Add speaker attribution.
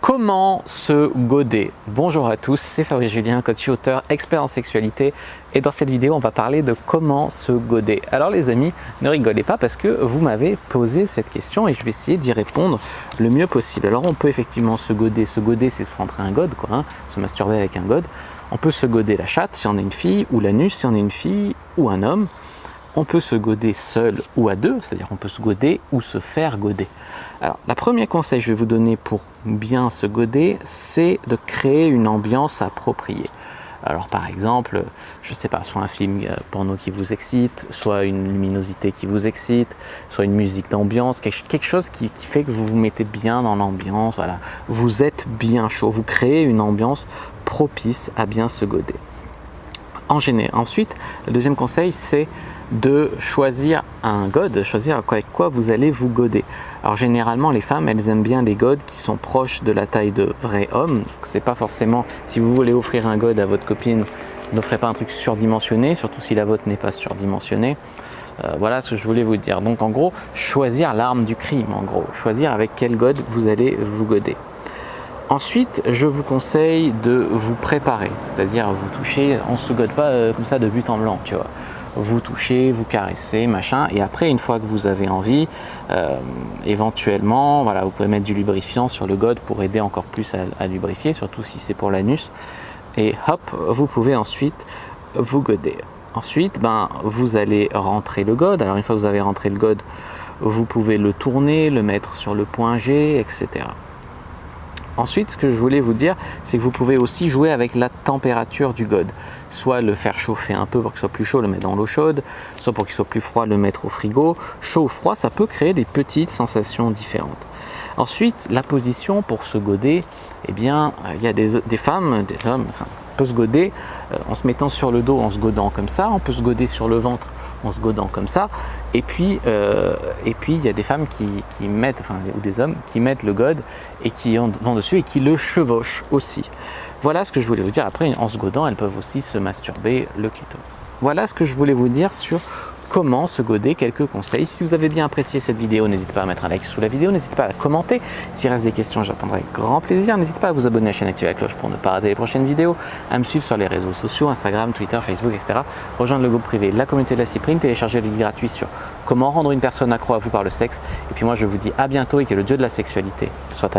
Speaker 1: Comment se goder? Bonjour à tous, c'est Fabrice Julien, coach auteur, expert en sexualité, et dans cette vidéo on va parler de comment se goder. Alors les amis, ne rigolez pas parce que vous m'avez posé cette question et je vais essayer d'y répondre le mieux possible. Alors on peut effectivement se goder c'est se rentrer un gode, se masturber avec un gode. On peut se goder la chatte si on est une fille, ou l'anus si on est une fille ou un homme. On peut se goder seul ou à deux, c'est-à-dire on peut se goder ou se faire goder. Alors, le premier conseil que je vais vous donner pour bien se goder, c'est de créer une ambiance appropriée. Alors par exemple, je ne sais pas, soit un film porno qui vous excite, soit une luminosité qui vous excite, soit une musique d'ambiance, quelque chose qui fait que vous vous mettez bien dans l'ambiance, voilà. Vous êtes bien chaud, vous créez une ambiance propice à bien se goder. Ensuite, le deuxième conseil, c'est de choisir un gode, de choisir avec quoi vous allez vous goder. Alors généralement les femmes elles aiment bien les godes qui sont proches de la taille de vrais hommes. C'est pas forcément, si vous voulez offrir un gode à votre copine, n'offrez pas un truc surdimensionné, surtout si la vôtre n'est pas surdimensionnée. Voilà ce que je voulais vous dire. Donc en gros, choisir l'arme du crime, en gros, choisir avec quel gode vous allez vous goder. Ensuite, je vous conseille de vous préparer, c'est-à-dire vous toucher, on ne se gode pas comme ça de but en blanc, tu vois. Vous touchez, vous caressez, machin, et après, une fois que vous avez envie, éventuellement, voilà, vous pouvez mettre du lubrifiant sur le gode pour aider encore plus à lubrifier, surtout si c'est pour l'anus, et hop, vous pouvez ensuite vous goder. Ensuite, vous allez rentrer le gode. Alors une fois que vous avez rentré le gode, vous pouvez le tourner, le mettre sur le point G, etc. Ensuite, ce que je voulais vous dire, c'est que vous pouvez aussi jouer avec la température du gode. Soit le faire chauffer un peu pour qu'il soit plus chaud, le mettre dans l'eau chaude, soit pour qu'il soit plus froid, le mettre au frigo. Chaud ou froid, ça peut créer des petites sensations différentes. Ensuite, la position pour se goder, eh bien, il y a des femmes, des hommes, enfin, on peut se goder en se mettant sur le dos, en se godant comme ça, on peut se goder sur le ventre en se godant comme ça, et puis il y a des femmes qui mettent, ou des hommes qui mettent le gode et qui vont dessus et qui le chevauchent aussi. Voilà ce que je voulais vous dire. Après, en se godant, elles peuvent aussi se masturber le clitoris. Voilà ce que je voulais vous dire sur comment se goder, quelques conseils. Si vous avez bien apprécié cette vidéo, n'hésitez pas à mettre un like sous la vidéo, n'hésitez pas à la commenter. S'il reste des questions, je répondrai avec grand plaisir. N'hésitez pas à vous abonner à la chaîne, activer la cloche pour ne pas rater les prochaines vidéos, à me suivre sur les réseaux sociaux, Instagram, Twitter, Facebook, etc. Rejoindre le groupe privé, la communauté de la Cyprine, télécharger le livre gratuit sur comment rendre une personne accro à vous par le sexe. Et puis moi, je vous dis à bientôt et que le dieu de la sexualité soit avec vous.